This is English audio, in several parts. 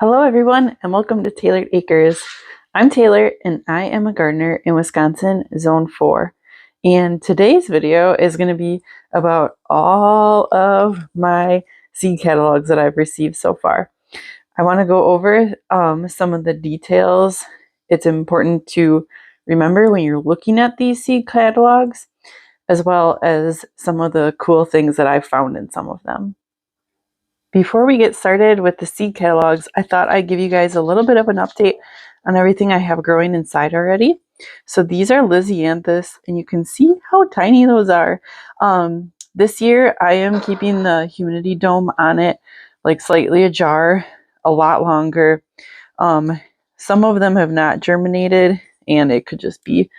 Hello everyone and welcome to Tailored Acres. I'm Taylor and I am a gardener in Wisconsin Zone 4. And today's video is going to be about all of my seed catalogs that I've received so far. I want to go over some of the details. It's important to remember when you're looking at these seed catalogs, as well as some of the cool things that I've found in some of them. Before we get started with the seed catalogs, I thought I'd give you guys a little bit of an update on everything I have growing inside already. So these are Lisianthus, and you can see how tiny those are. This year, I am keeping the humidity dome on it, like slightly ajar, a lot longer. Some of them have not germinated, and it could just be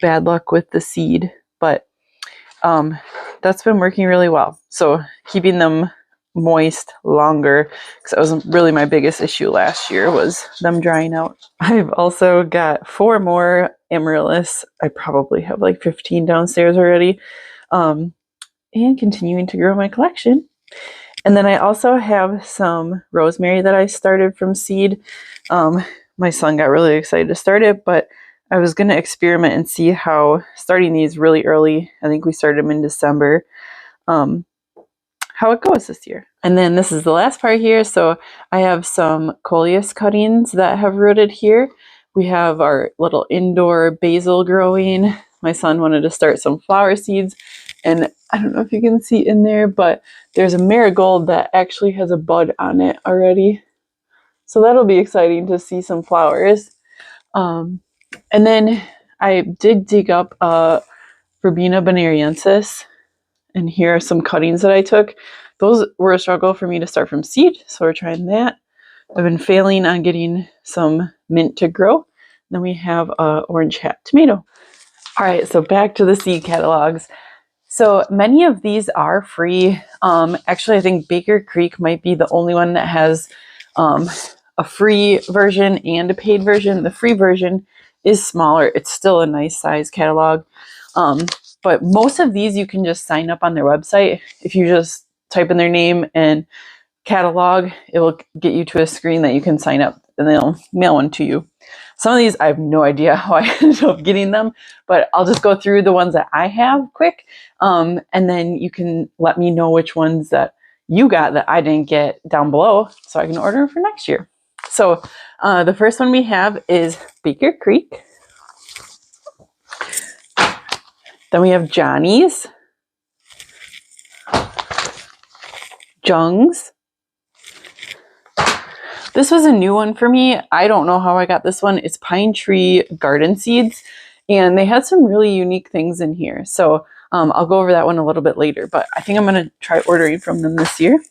bad luck with the seed, but that's been working really well. So keeping them moist longer, because that was really my biggest issue last year, was them drying out. I've also got 4 more amaryllis. I probably have like 15 downstairs already, and continuing to grow my collection. And then I also have some rosemary that I started from seed. My son got really excited to start it, but I was going to experiment and see how starting these really early, I think we started them in December, how it goes this year. And then this is the last part here. So I have some coleus cuttings that have rooted here. We have our little indoor basil growing. My son wanted to start some flower seeds, and I don't know if you can see in there, but there's a marigold that actually has a bud on it already. So that'll be exciting to see some flowers. And then I did dig up Verbena bonariensis, and here are some cuttings that I took. Those were a struggle for me to start from seed, so we're trying that. I've been failing on getting some mint to grow. Then we have orange hat tomato. All right, so back to the seed catalogs. So many of these are free. Actually, I think Baker Creek might be the only one that has a free version and a paid version. The free version is smaller. It's still a nice size catalog. But most of these you can just sign up on their website. If you just type in their name and catalog, it will get you to a screen that you can sign up, and they'll mail one to you. Some of these, I have no idea how I ended up getting them, but I'll just go through the ones that I have quick, and then you can let me know which ones that you got that I didn't get down below, so I can order them for next year. So the first one we have is Baker Creek. Then we have Johnny's, Jung's. This was a new one for me. I don't know how I got this one. It's Pine Tree Garden Seeds, and they had some really unique things in here. So I'll go over that one a little bit later, but I think I'm going to try ordering from them this year.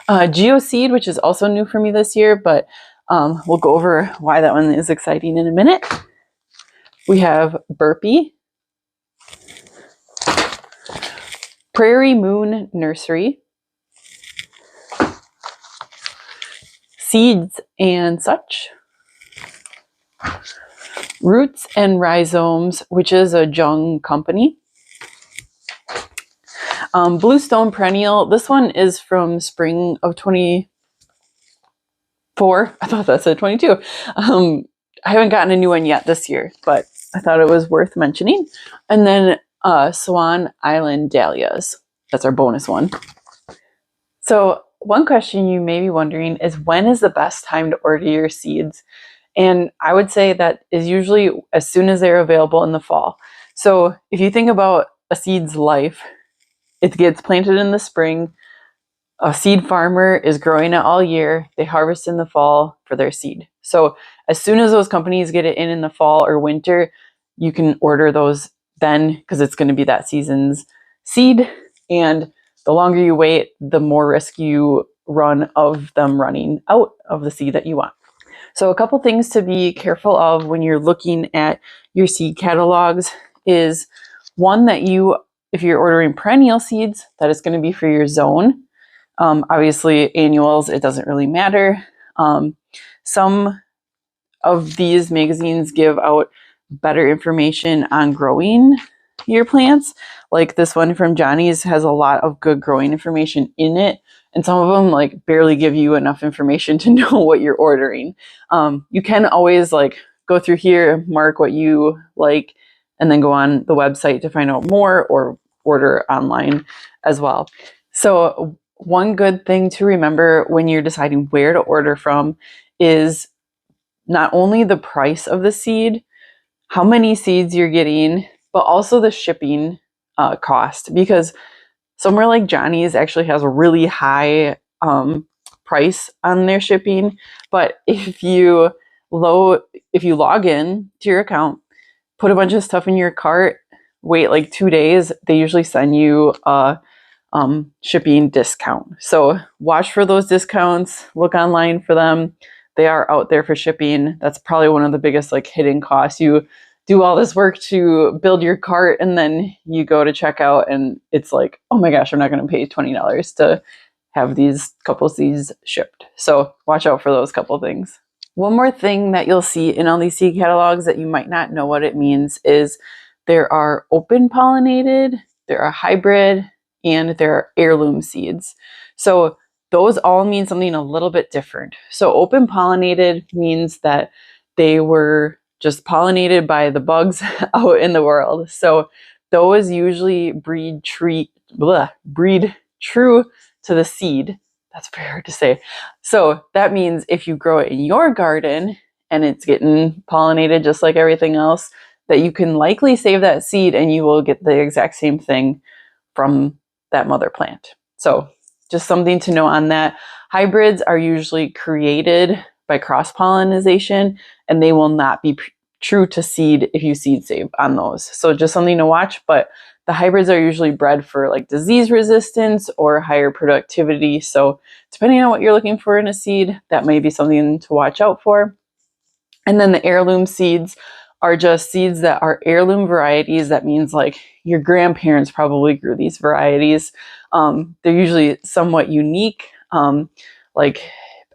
Geoseed, which is also new for me this year, but we'll go over why that one is exciting in a minute. We have Burpee, Prairie Moon Nursery, Seeds and Such, Roots and Rhizomes, which is a Jung company, Bluestone Perennial. This one is from spring of 24. I thought that said 22. I haven't gotten a new one yet this year, but I thought it was worth mentioning. And then Swan Island Dahlias. That's our bonus one. So one question you may be wondering is, when is the best time to order your seeds? And I would say that is usually as soon as they're available in the fall. So if you think about a seed's life, it gets planted in the spring. A seed farmer is growing it all year. They harvest in the fall for their seed. So as soon as those companies get it in the fall or winter, you can order those then, because it's going to be that season's seed. And the longer you wait, the more risk you run of them running out of the seed that you want. So a couple things to be careful of when you're looking at your seed catalogs is, one, that if you're ordering perennial seeds, that it's going to be for your zone. Obviously annuals, it doesn't really matter. Some of these magazines give out better information on growing your plants. Like this one from Johnny's has a lot of good growing information in it, and some of them like barely give you enough information to know what you're ordering. You can always like go through here, mark what you like, and then go on the website to find out more or order online as well. So one good thing to remember when you're deciding where to order from is not only the price of the seed, how many seeds you're getting, but also the shipping cost, because somewhere like Johnny's actually has a really high price on their shipping. But if you log in to your account, put a bunch of stuff in your cart, wait like 2 days, they usually send you a shipping discount. So watch for those discounts, look online for them. They are out there for shipping. That's probably one of the biggest like hidden costs. You do all this work to build your cart and then you go to checkout and it's like, oh my gosh, I'm not going to pay $20 to have these couple seeds shipped. So watch out for those couple things. One more thing that you'll see in all these seed catalogs that you might not know what it means is there are open pollinated, there are hybrid, and there are heirloom seeds. So those all mean something a little bit different. So open pollinated means that they were just pollinated by the bugs out in the world. So those usually breed true to the seed. That's very hard to say. So that means if you grow it in your garden and it's getting pollinated just like everything else, that you can likely save that seed and you will get the exact same thing from that mother plant. So just something to know on that. Hybrids are usually created by cross-pollination and they will not be true to seed if you seed save on those. So just something to watch, but the hybrids are usually bred for like disease resistance or higher productivity. So depending on what you're looking for in a seed, that may be something to watch out for. And then the heirloom seeds are just seeds that are heirloom varieties. That means like your grandparents probably grew these varieties. They're usually somewhat unique. Like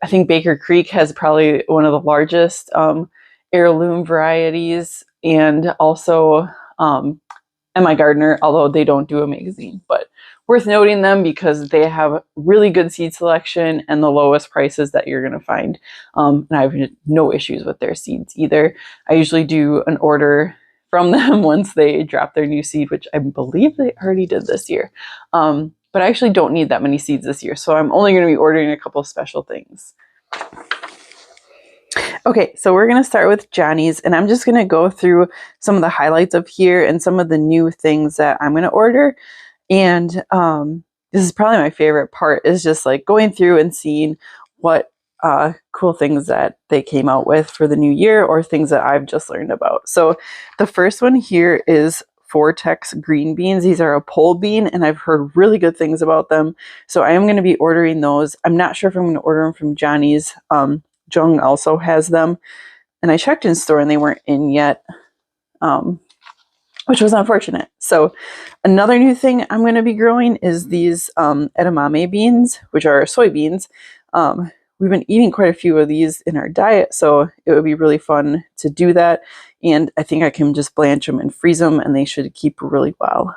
I think Baker Creek has probably one of the largest heirloom varieties, and also M.I. Gardner, although they don't do a magazine, but worth noting them because they have really good seed selection and the lowest prices that you're going to find. And I have no issues with their seeds either. I usually do an order from them once they drop their new seed, which I believe they already did this year. But I actually don't need that many seeds this year, so I'm only going to be ordering a couple of special things. Okay, so we're going to start with Johnny's, and I'm just going to go through some of the highlights of here and some of the new things that I'm going to order. And this is probably my favorite part, is just like going through and seeing what cool things that they came out with for the new year or things that I've just learned about. So the first one here is Vortex green beans. These are a pole bean and I've heard really good things about them. So I am going to be ordering those. I'm not sure if I'm going to order them from Johnny's. Jung also has them, and I checked in store and they weren't in yet, which was unfortunate. So another new thing I'm going to be growing is these edamame beans, which are soybeans. We've been eating quite a few of these in our diet, so it would be really fun to do that. And I think I can just blanch them and freeze them, and they should keep really well.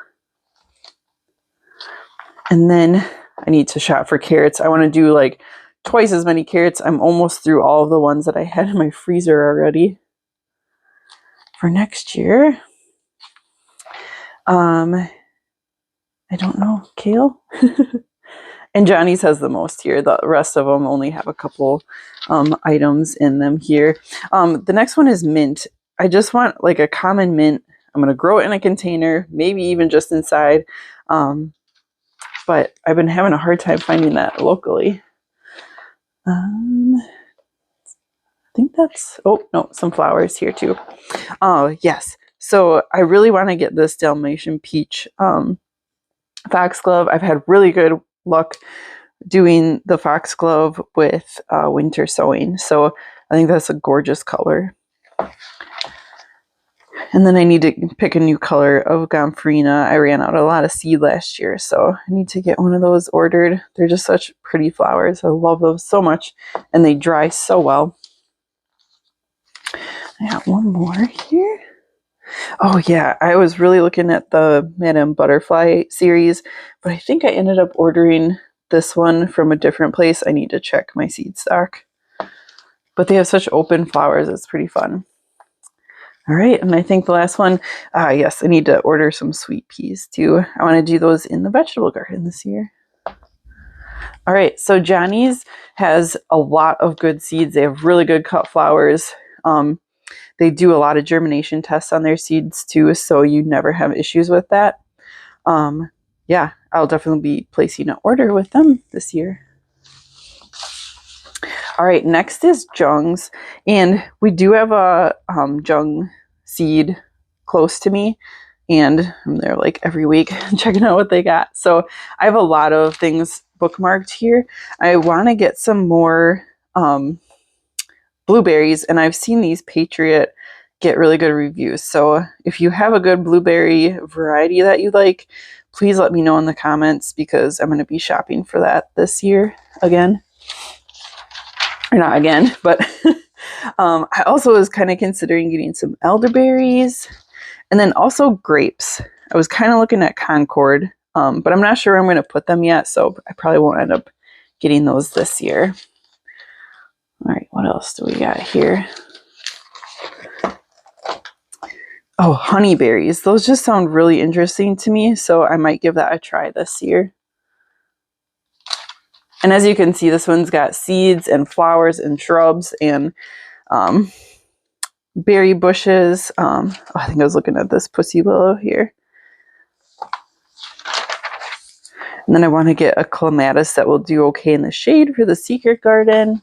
And then I need to shop for carrots. I want to do like twice as many carrots. I'm almost through all of the ones that I had in my freezer already for next year. I don't know, kale? And Johnny's has the most here. The rest of them only have a couple items in them here. The next one is mint. I just want like a common mint. I'm going to grow it in a container, maybe even just inside. But I've been having a hard time finding that locally. I think that's, oh no, some flowers here too. Oh yes. So I really want to get this Dalmatian peach foxglove. I've had really good luck doing the foxglove with winter sowing. So I think that's a gorgeous color. And then I need to pick a new color of Gomphrena. I ran out a lot of seed last year, so I need to get one of those ordered. They're just such pretty flowers. I love those so much, and they dry so well. I got one more here. Oh yeah, I was really looking at the Madame Butterfly series, but I think I ended up ordering this one from a different place, I need to check my seed stock. But they have such open flowers, it's pretty fun. All right, and I think the last one, yes, I need to order some sweet peas too. I want to do those in the vegetable garden this year. All right, so Johnny's has a lot of good seeds. They have really good cut flowers. They do a lot of germination tests on their seeds too, so you never have issues with that. Yeah, I'll definitely be placing an order with them this year. All right, next is Jung's, and we do have a Jung seed close to me, and I'm there like every week checking out what they got. So I have a lot of things bookmarked here. I want to get some more blueberries, and I've seen these Patriot get really good reviews. So if you have a good blueberry variety that you like, please let me know in the comments, because I'm going to be shopping for that this year again. Or not again, but I also was kind of considering getting some elderberries and then also grapes. I was kind of looking at Concord, but I'm not sure where I'm going to put them yet, so I probably won't end up getting those this year. All right, what else do we got here? Oh, honeyberries. Those just sound really interesting to me, so I might give that a try this year. And as you can see, this one's got seeds and flowers and shrubs and berry bushes. I think I was looking at this pussy willow here. And then I want to get a clematis that will do okay in the shade for the secret garden.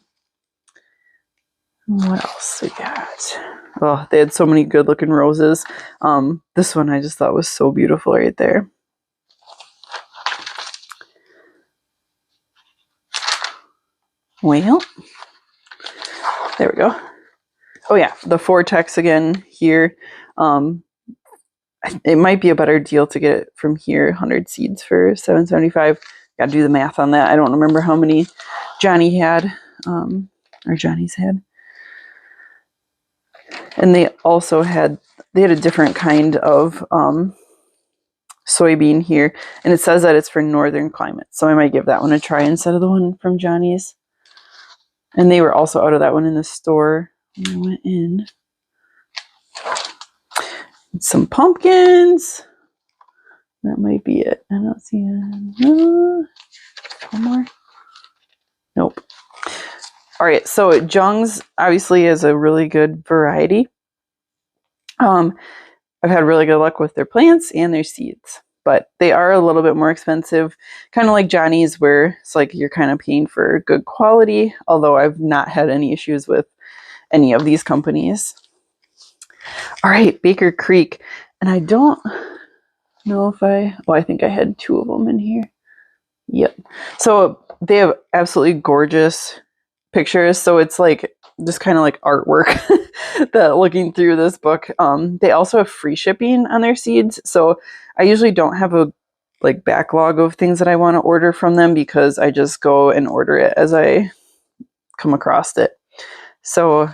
What else we got? Oh, they had so many good looking roses. This one I just thought was so beautiful right there. Well, there we go. Oh yeah, the Vortex again here. It might be a better deal to get it from here. 100 seeds for $7.75. Got to do the math on that. I don't remember how many Johnny had, or Johnny's had. And they also had a different kind of soybean here, and it says that it's for northern climates, so I might give that one a try instead of the one from Johnny's. And they were also out of that one in the store when I went in. Some pumpkins. That might be it. I don't see it. One more. Nope. All right, so Jung's obviously is a really good variety. I've had really good luck with their plants and their seeds, but they are a little bit more expensive, kind of like Johnny's, where it's like you're kind of paying for good quality, although I've not had any issues with any of these companies. All right, Baker Creek, and I don't know if I think I had 2 of them in here. Yep. So they have absolutely gorgeous pictures, so it's like just kind of like artwork that looking through this book. They also have free shipping on their seeds, so I usually don't have a like backlog of things that I want to order from them, because I just go and order it as I come across it. So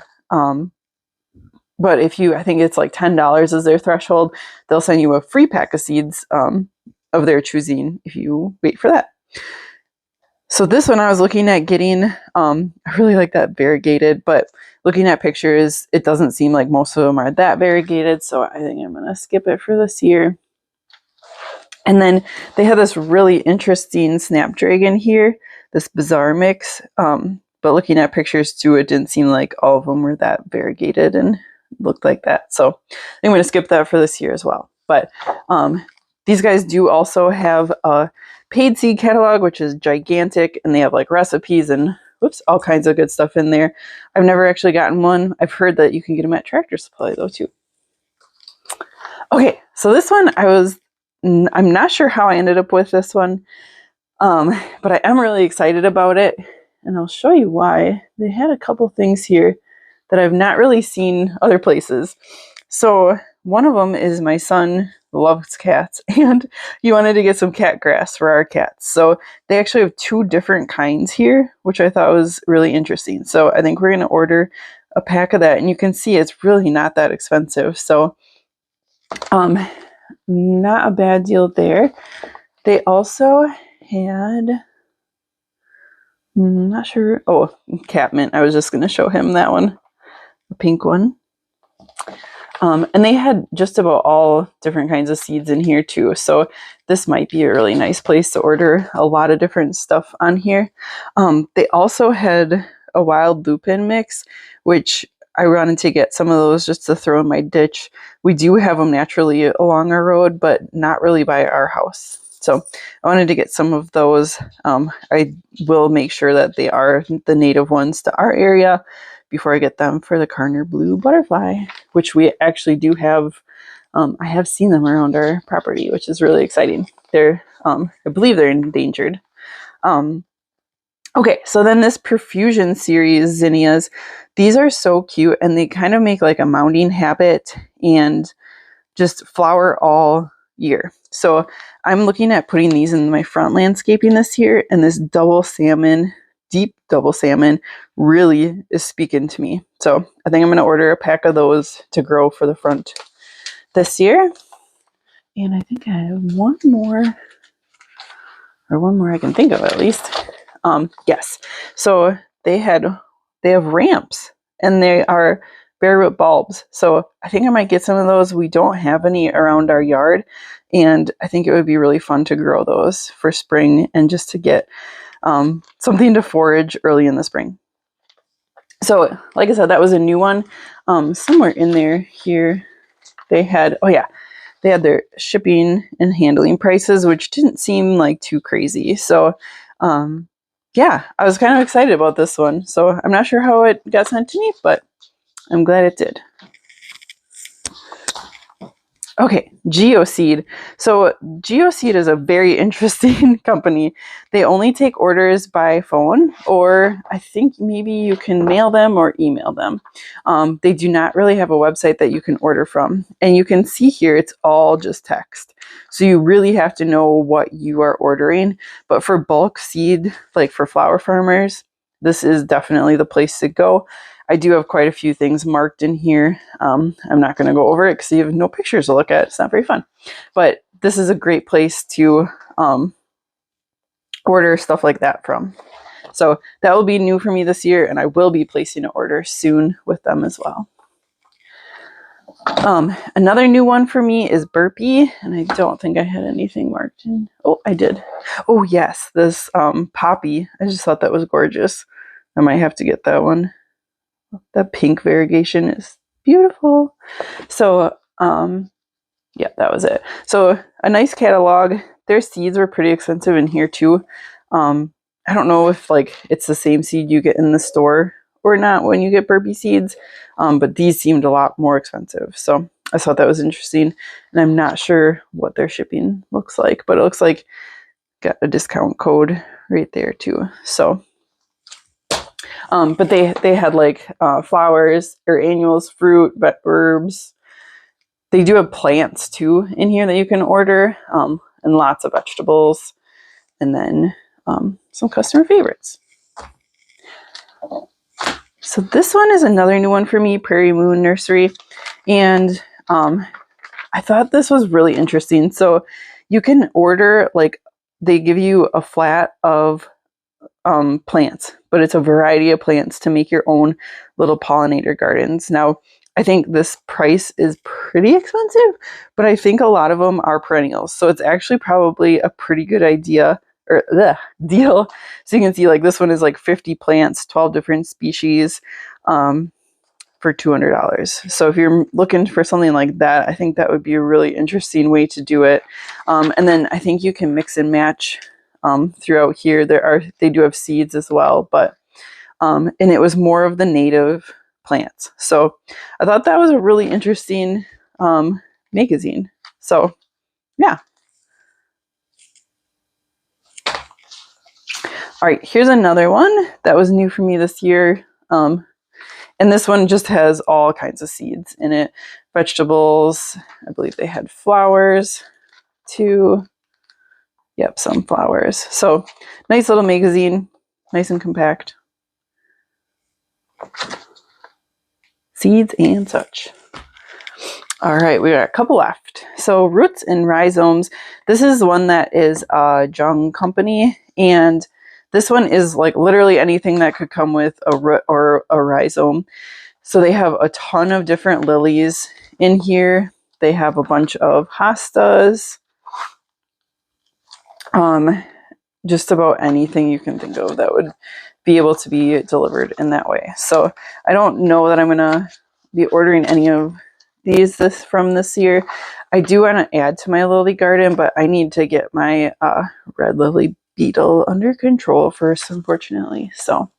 but if you, I think it's like $10 is their threshold, they'll send you a free pack of seeds of their choosing if you wait for that. So this one I was looking at getting, I really like that variegated, but looking at pictures, it doesn't seem like most of them are that variegated, so I think I'm going to skip it for this year. And then they have this really interesting Snapdragon here, this bizarre mix, but looking at pictures too, it didn't seem like all of them were that variegated and looked like that. So I'm going to skip that for this year as well. But these guys do also have a paid seed catalog, which is gigantic, and they have like recipes and all kinds of good stuff in there. I've never actually gotten one. I've heard that you can get them at Tractor Supply though too. Okay, so this one I'm not sure how I ended up with this one, but I am really excited about it, and I'll show you why. They had a couple things here that I've not really seen other places. So one of them is my son loves cats, and he wanted to get some cat grass for our cats. So they actually have 2 different kinds here, which I thought was really interesting. So I think we're going to order a pack of that, and you can see it's really not that expensive. So not a bad deal there. They also had, Not sure. Oh, catmint. I was just going to show him that one, the pink one. And they had just about all different kinds of seeds in here too. So this might be a really nice place to order a lot of different stuff on here. They also had a wild lupin mix, which I wanted to get some of those just to throw in my ditch. We do have them naturally along our road, but not really by our house. So I wanted to get some of those. I will make sure that they are the native ones to our area before I get them for the Karner blue butterfly, which we actually do have. I have seen them around our property, which is really exciting. They're, I believe they're endangered. Okay, so then this Profusion series zinnias, these are so cute, and they kind of make like a mounding habit and just flower all year. So I'm looking at putting these in my front landscaping this year, and this double salmon, deep double salmon, really is speaking to me. So I think I'm going to order a pack of those to grow for the front this year. And I think I have one more I can think of at least. Yes. So they have ramps, and they are bare root bulbs. So I think I might get some of those. We don't have any around our yard, and I think it would be really fun to grow those for spring and just to get something to forage early in the spring. So like I said, that was a new one. Somewhere in there here, they had, they had their shipping and handling prices, which didn't seem like too crazy. So yeah, I was kind of excited about this one. So I'm not sure how it got sent to me, but I'm glad it did. Okay, GeoSeed. So GeoSeed is a very interesting company. They only take orders by phone, or I think maybe you can mail them or email them. They do not really have a website that you can order from. And you can see here, it's all just text. So you really have to know what you are ordering. But for bulk seed, like for flower farmers, this is definitely the place to go. I do have quite a few things marked in here. I'm not going to go over it because you have no pictures to look at. It's not very fun. But this is a great place to order stuff like that from. So that will be new for me this year, and I will be placing an order soon with them as well. Another new one for me is Burpee, and I don't think I had anything marked in. Oh, I did. Oh, yes, this poppy. I just thought that was gorgeous. I might have to get that one. The pink variegation is beautiful. So, yeah, that was it. So a nice catalog. Their seeds were pretty expensive in here too. I don't know if like it's the same seed you get in the store or not when you get Burpee seeds, but these seemed a lot more expensive. So I thought that was interesting, and I'm not sure what their shipping looks like, but it looks like got a discount code right there too. So, but they had like flowers or annuals, fruit, but herbs. They do have plants too in here that you can order, and lots of vegetables, and then some customer favorites. So this one is another new one for me, Prairie Moon Nursery, and I thought this was really interesting. So you can order, like, they give you a flat of plants, but it's a variety of plants to make your own little pollinator gardens. Now, I think this price is pretty expensive, but I think a lot of them are perennials. So it's actually probably a pretty good idea or deal. So you can see like this one is like 50 plants, 12 different species for $200. So if you're looking for something like that, I think that would be a really interesting way to do it. And then I think you can mix and match throughout here. They do have seeds as well, but and it was more of the native plants. So I thought that was a really interesting magazine. So yeah. All right, here's another one that was new for me this year. And this one just has all kinds of seeds in it. Vegetables, I believe they had flowers too. Yep, some flowers. So nice little magazine, nice and compact. Seeds and such. All right, we got a couple left. So Roots and Rhizomes. This is one that is a Jung company, and This one is like literally anything that could come with a root or a rhizome. So they have a ton of different lilies in here. They have a bunch of hostas. Just about anything you can think of that would be able to be delivered in that way. So I don't know that I'm gonna be ordering any of these from this year. I do want to add to my lily garden, but I need to get my red lily beetle under control first, unfortunately. So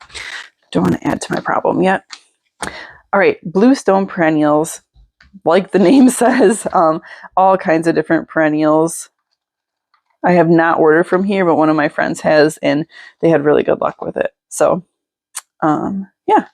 don't want to add to my problem yet. All right, bluestone perennials, like the name says, all kinds of different perennials. I have not ordered from here, but one of my friends has, and they had really good luck with it. So, yeah.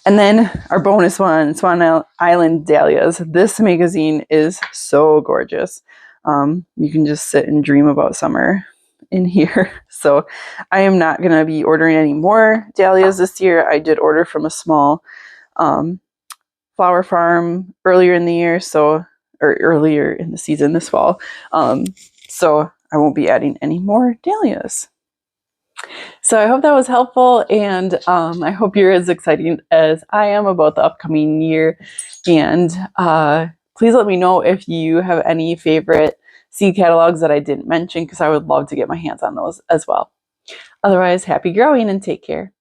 And then our bonus one, Swan Island Dahlias. This magazine is so gorgeous. You can just sit and dream about summer in here. So I am not going to be ordering any more dahlias this year. I did order from a small flower farm earlier in the year, or earlier in the season this fall. So I won't be adding any more dahlias. So I hope that was helpful, and I hope you're as excited as I am about the upcoming year. And please let me know if you have any favorite seed catalogs that I didn't mention, because I would love to get my hands on those as well. Otherwise, happy growing and take care.